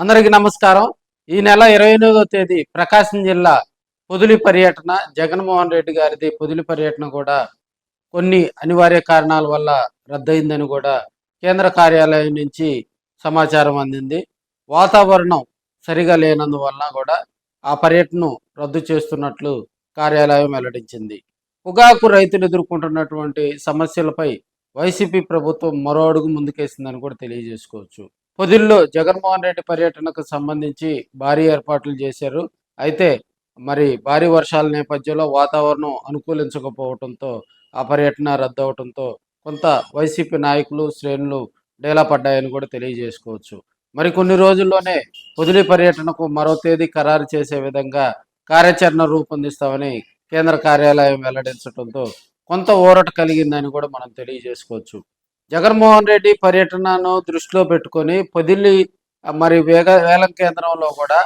అందరికీ నమస్కారం. ఈ నెల 28వ తేదీ ప్రకాశం జిల్లా పొదిలి పర్యటన జగన్మోహన్ రెడ్డి గారిది పొదిలి పర్యటన కూడా కొన్ని అనివార్య కారణాల వల్ల రద్దయిందని కూడా కేంద్ర కార్యాలయం నుంచి సమాచారం అందింది. వాతావరణం సరిగా లేనందువలన కూడా ఆ పర్యటనను రద్దు చేస్తున్నట్లు కార్యాలయం వెల్లడించింది. పొగాకు రైతులు ఎదుర్కొంటున్నటువంటి సమస్యలపై వైసీపీ ప్రభుత్వం మరో అడుగు ముందుకేసిందని కూడా తెలియజేసుకోవచ్చు. పొదిల్లో జగన్మోహన్ రెడ్డి పర్యటనకు సంబంధించి భారీ ఏర్పాట్లు చేశారు. అయితే మరి భారీ వర్షాల నేపథ్యంలో వాతావరణం అనుకూలించకపోవడంతో ఆ పర్యటన రద్దవడంతో కొంత వైసీపీ నాయకులు శ్రేణులు డేలా పడ్డాయని కూడా తెలియజేసుకోవచ్చు. మరి కొన్ని రోజుల్లోనే పొదిలి పర్యటనకు మరో తేదీ ఖరారు చేసే విధంగా కార్యాచరణ రూపొందిస్తామని కేంద్ర కార్యాలయం వెల్లడించడంతో కొంత ఊరట కలిగిందని కూడా మనం తెలియజేసుకోవచ్చు. జగన్మోహన్ రెడ్డి పర్యటనను దృష్టిలో పెట్టుకొని పొదిలి మరి వేలం కేంద్రంలో కూడా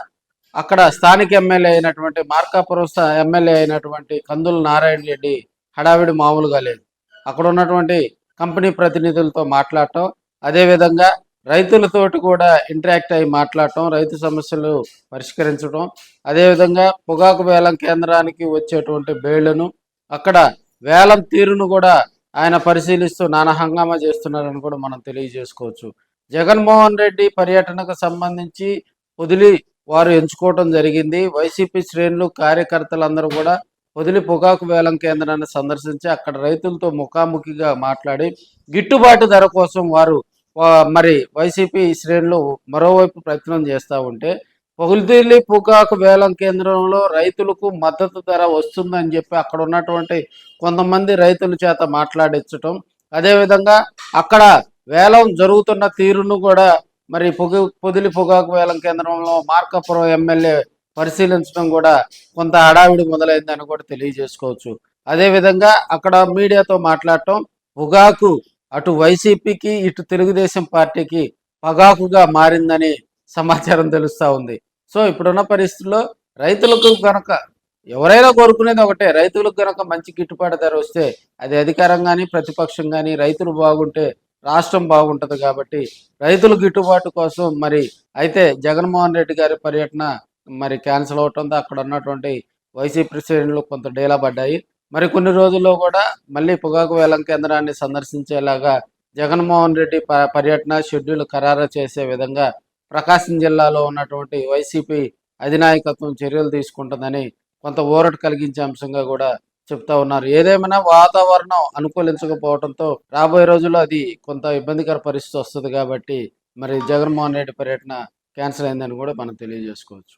అక్కడ స్థానిక ఎమ్మెల్యే అయినటువంటి మార్కాపురం ఎమ్మెల్యే అయినటువంటి కందుల నారాయణ రెడ్డి హడావిడి మామూలుగా లేదు. అక్కడ ఉన్నటువంటి కంపెనీ ప్రతినిధులతో మాట్లాడటం, అదేవిధంగా రైతులతోటి కూడా ఇంటరాక్ట్ అయ్యి మాట్లాడటం, రైతు సమస్యలు పరిష్కరించడం, అదేవిధంగా పొగాకు వేలం కేంద్రానికి వచ్చేటువంటి బేళ్లను అక్కడ వేలం తీరును కూడా ఆయన పరిశీలిస్తూ నానా హంగామా చేస్తున్నారని కూడా మనం తెలియజేసుకోవచ్చు. జగన్మోహన్ రెడ్డి పర్యటనకు సంబంధించి పొదిలి వారు ఎంచుకోవడం జరిగింది. వైసీపీ శ్రేణులు కార్యకర్తలందరూ కూడా పొదిలి పొగాకు వేలం కేంద్రాన్ని సందర్శించి అక్కడ రైతులతో ముఖాముఖిగా మాట్లాడి గిట్టుబాటు ధర కోసం వారు మరి వైసీపీ శ్రేణులు మరోవైపు ప్రయత్నం చేస్తూ ఉంటే పొదిలి పొగాకు వేలం కేంద్రంలో రైతులకు మద్దతు ధర వస్తుందని చెప్పి అక్కడ ఉన్నటువంటి కొంతమంది రైతుల చేత మాట్లాడించటం, అదేవిధంగా అక్కడ వేలం జరుగుతున్న తీరును కూడా మరి పొదిలి పొగాకు వేలం కేంద్రంలో మార్కాపురం ఎమ్మెల్యే పరిశీలించడం కూడా కొంత హడావిడి మొదలైందని కూడా తెలియజేసుకోవచ్చు. అదేవిధంగా అక్కడ మీడియాతో మాట్లాడటం పొగాకు అటు వైసీపీకి ఇటు తెలుగుదేశం పార్టీకి పగాకుగా మారిందని సమాచారం తెలుస్తూ ఉంది. సో ఇప్పుడున్న పరిస్థితుల్లో రైతులకు కనుక ఎవరైనా కోరుకునేది ఒకటే, రైతులకు కనుక మంచి గిట్టుబాటు ధర వస్తే అది అధికారం కానీ ప్రతిపక్షం కానీ రైతులు బాగుంటే రాష్ట్రం బాగుంటుంది. కాబట్టి రైతుల గిట్టుబాటు కోసం మరి అయితే జగన్మోహన్ రెడ్డి గారి పర్యటన మరి క్యాన్సిల్ అవటంతో అక్కడ ఉన్నటువంటి వైసీపీ శ్రేణులు కొంత డేలా పడ్డాయి. మరి కొన్ని రోజుల్లో కూడా మళ్ళీ పొగాకు వేలం కేంద్రాన్ని సందర్శించేలాగా జగన్మోహన్ రెడ్డి పర్యటన షెడ్యూల్ ఖరారు చేసే విధంగా ప్రకాశం జిల్లాలో ఉన్నటువంటి వైసీపీ అధినాయకత్వం చర్యలు తీసుకుంటుందని కొంత ఊరట కలిగించే అంశంగా కూడా చెప్తా ఉన్నారు. ఏదేమైనా వాతావరణం అనుకూలించకపోవడంతో రాబోయే రోజుల్లో అది కొంత ఇబ్బందికర పరిస్థితి వస్తుంది. కాబట్టి మరి జగన్మోహన్ రెడ్డి పర్యటన క్యాన్సిల్ అయిందని కూడా మనం తెలియజేసుకోవచ్చు.